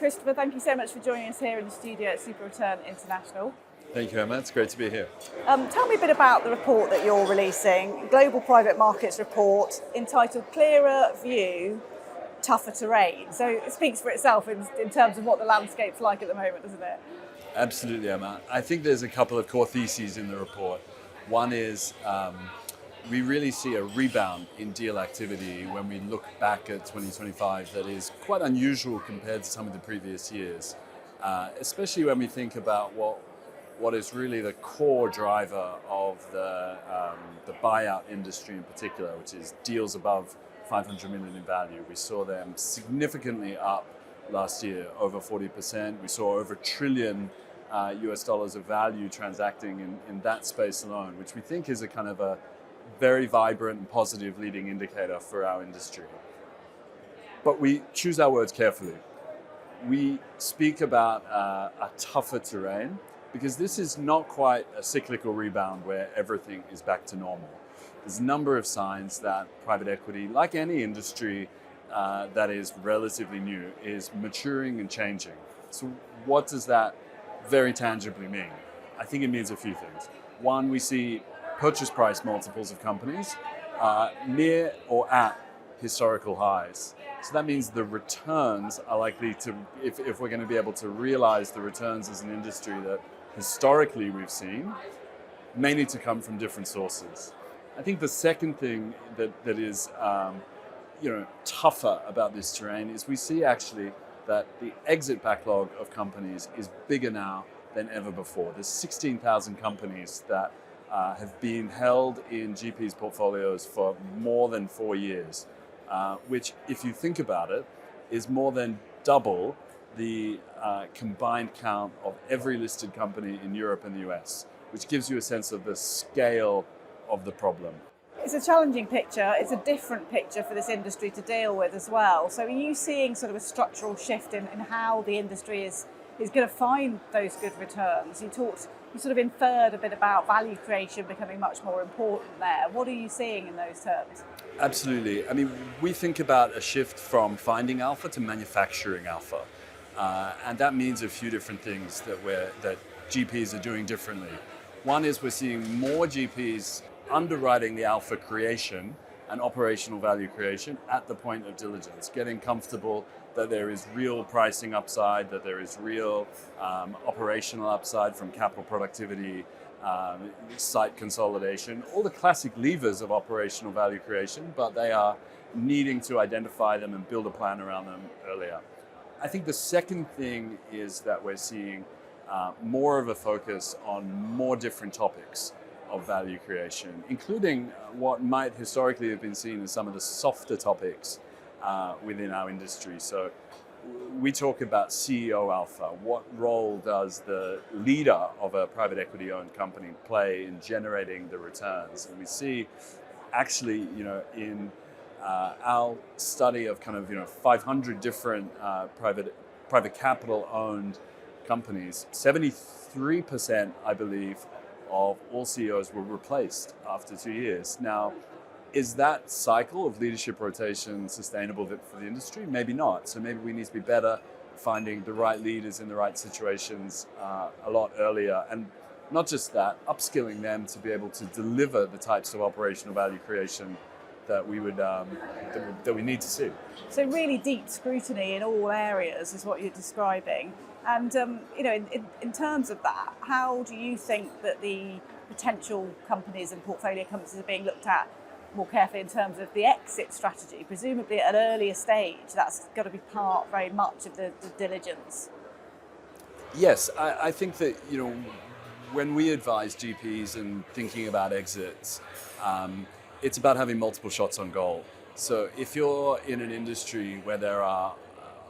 Christopher, thank you so much for joining us here in the studio at SuperReturn International. Thank you, Emma. It's great to be here. Tell me a bit about the report that you're releasing, Global Private Markets Report, entitled Clearer View, Tougher Terrain. So it speaks for itself in terms of what the landscape's like at the moment, doesn't it? Absolutely, Emma. I think there's a couple of core theses in the report. One is we really see a rebound in deal activity when we look back at 2025 that is quite unusual compared to some of the previous years, especially when we think about what is really the core driver of the buyout industry in particular, which is deals above 500 million in value. We saw them significantly up last year, over 40%. We saw over $1 trillion US dollars of value transacting in that space alone, which we think is a kind of a very vibrant and positive leading indicator for our industry. But we choose our words carefully. We speak about a tougher terrain, because this is not quite a cyclical rebound where everything is back to normal. There's a number of signs that private equity, like any industry that is relatively new, is maturing and changing. So what does that very tangibly mean? I think it means a few things. One, we see purchase price multiples of companies near or at historical highs. So that means the returns are likely to, if we're going to be able to realize the returns as an industry that historically we've seen, may need to come from different sources. I think the second thing that is tougher about this terrain is we see actually that the exit backlog of companies is bigger now than ever before. There's 16,000 companies that have been held in GP's portfolios for more than 4 years, which, if you think about it, is more than double the combined count of every listed company in Europe and the US, which gives you a sense of the scale of the problem. It's a challenging picture. It's a different picture for this industry to deal with as well. So are you seeing sort of a structural shift in how the industry is going to find those good returns? You sort of inferred a bit about value creation becoming much more important there. What are you seeing in those terms? Absolutely. I mean, we think about a shift from finding alpha to manufacturing alpha. And that means a few different things that GPs are doing differently. One is we're seeing more GPs underwriting the alpha creation and operational value creation at the point of diligence, getting comfortable that there is real pricing upside, that there is real operational upside from capital productivity, site consolidation, all the classic levers of operational value creation, but they are needing to identify them and build a plan around them earlier. I think the second thing is that we're seeing more of a focus on more different topics of value creation, including what might historically have been seen as some of the softer topics within our industry. So we talk about CEO alpha. What role does the leader of a private equity owned company play in generating the returns? And we see actually, in our study of 500 different private capital owned companies, 73%, I believe, of all CEOs were replaced after 2 years. Now, is that cycle of leadership rotation sustainable for the industry? Maybe not. So maybe we need to be better finding the right leaders in the right situations a lot earlier. And not just that, upskilling them to be able to deliver the types of operational value creation that we would that we need to see. So really deep scrutiny in all areas is what you're describing. And in terms of that, how do you think that the potential companies and portfolio companies are being looked at more carefully in terms of the exit strategy? Presumably at an earlier stage, that's got to be part very much of the diligence. Yes, I think that when we advise GPs and thinking about exits, it's about having multiple shots on goal. So if you're in an industry where there are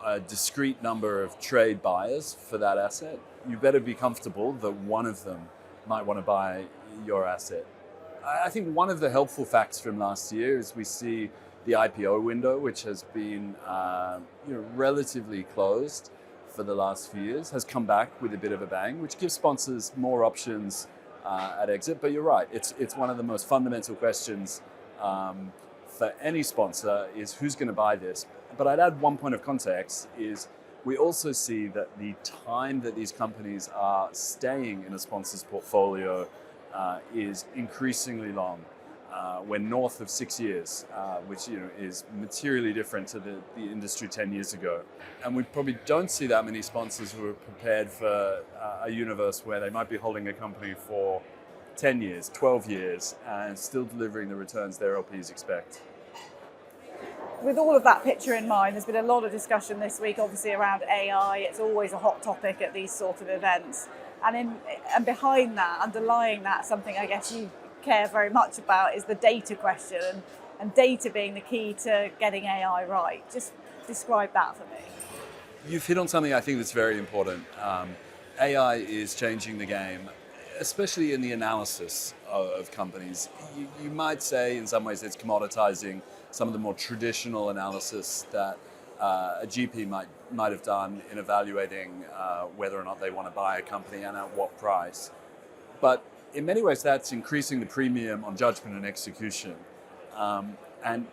a discrete number of trade buyers for that asset, you better be comfortable that one of them might want to buy your asset. I think one of the helpful facts from last year is we see the IPO window, which has been relatively closed for the last few years, has come back with a bit of a bang, which gives sponsors more options at exit. But you're right, it's one of the most fundamental questions for any sponsor is who's going to buy this. But I'd add one point of context is We also see that the time that these companies are staying in a sponsor's portfolio is increasingly long. We're north of 6 years, which is materially different to the industry 10 years ago. And we probably don't see that many sponsors who are prepared for a universe where they might be holding a company for 10 years, 12 years, and still delivering the returns their LPs expect. With all of that picture in mind, there's been a lot of discussion this week, obviously, around AI. It's always a hot topic at these sort of events. And behind that, underlying that, something I guess you care very much about is the data question, and data being the key to getting AI right. Just describe that for me. You've hit on something I think that's very important. AI is changing the game, especially in the analysis of companies. You might say in some ways it's commoditizing some of the more traditional analysis that a GP might have done in evaluating whether or not they want to buy a company and at what price. But in many ways, that's increasing the premium on judgment and execution. And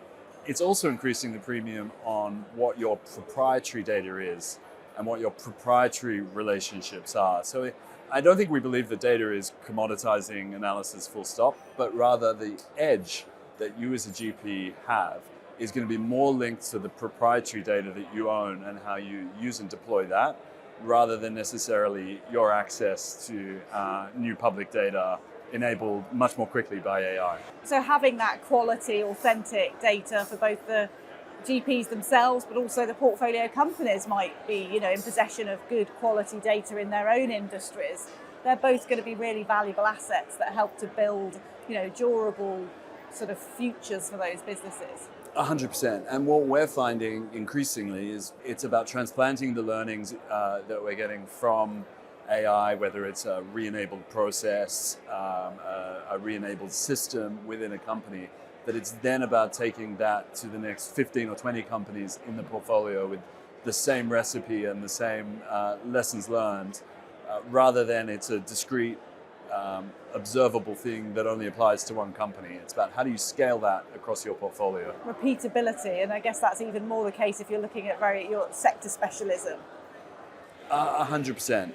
it's also increasing the premium on what your proprietary data is and what your proprietary relationships are. So I don't think we believe that data is commoditizing analysis full stop, but rather the edge that you as a GP have is going to be more linked to the proprietary data that you own and how you use and deploy that, rather than necessarily your access to new public data enabled much more quickly by AI. So having that quality, authentic data for both the GPs themselves, but also the portfolio companies might be, in possession of good quality data in their own industries. They're both going to be really valuable assets that help to build, durable sort of futures for those businesses. 100%. And what we're finding increasingly is it's about transplanting the learnings that we're getting from AI, whether it's a re-enabled process, a re-enabled system within a company, that it's then about taking that to the next 15 or 20 companies in the portfolio with the same recipe and the same lessons learned, rather than it's a discrete observable thing that only applies to one company. It's about how do you scale that across your portfolio. Repeatability, and I guess that's even more the case if you're looking at your sector specialism. 100%.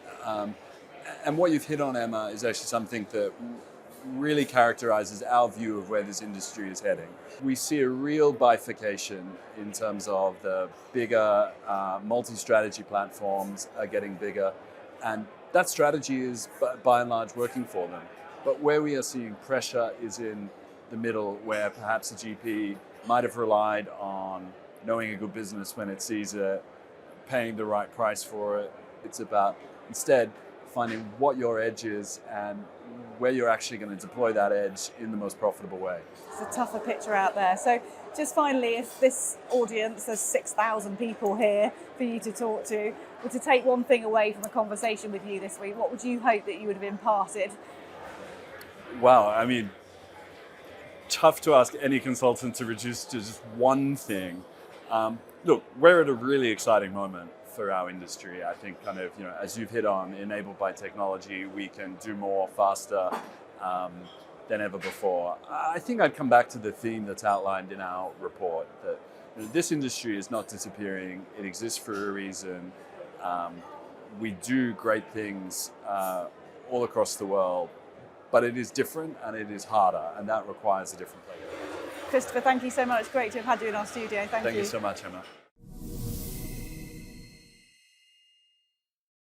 And what you've hit on, Emma, is actually something that really characterizes our view of where this industry is heading. We see a real bifurcation in terms of the bigger multi-strategy platforms are getting bigger, and that strategy is by and large working for them. But where we are seeing pressure is in the middle, where perhaps a GP might have relied on knowing a good business when it sees it, paying the right price for it. It's about instead finding what your edge is and where you're actually going to deploy that edge in the most profitable way. It's a tougher picture out there. So just finally, if this audience, there's 6,000 people here for you to talk to, were to take one thing away from a conversation with you this week, what would you hope that you would have imparted? Wow, I mean, tough to ask any consultant to reduce to just one thing. Look, we're at a really exciting moment for our industry. I think as you've hit on, enabled by technology, we can do more faster than ever before. I think I'd come back to the theme that's outlined in our report, that this industry is not disappearing. It exists for a reason. We do great things all across the world, but it is different and it is harder, and that requires a different playbook. Christopher, thank you so much. Great to have had you in our studio. Thank you. Thank you so much, Emma.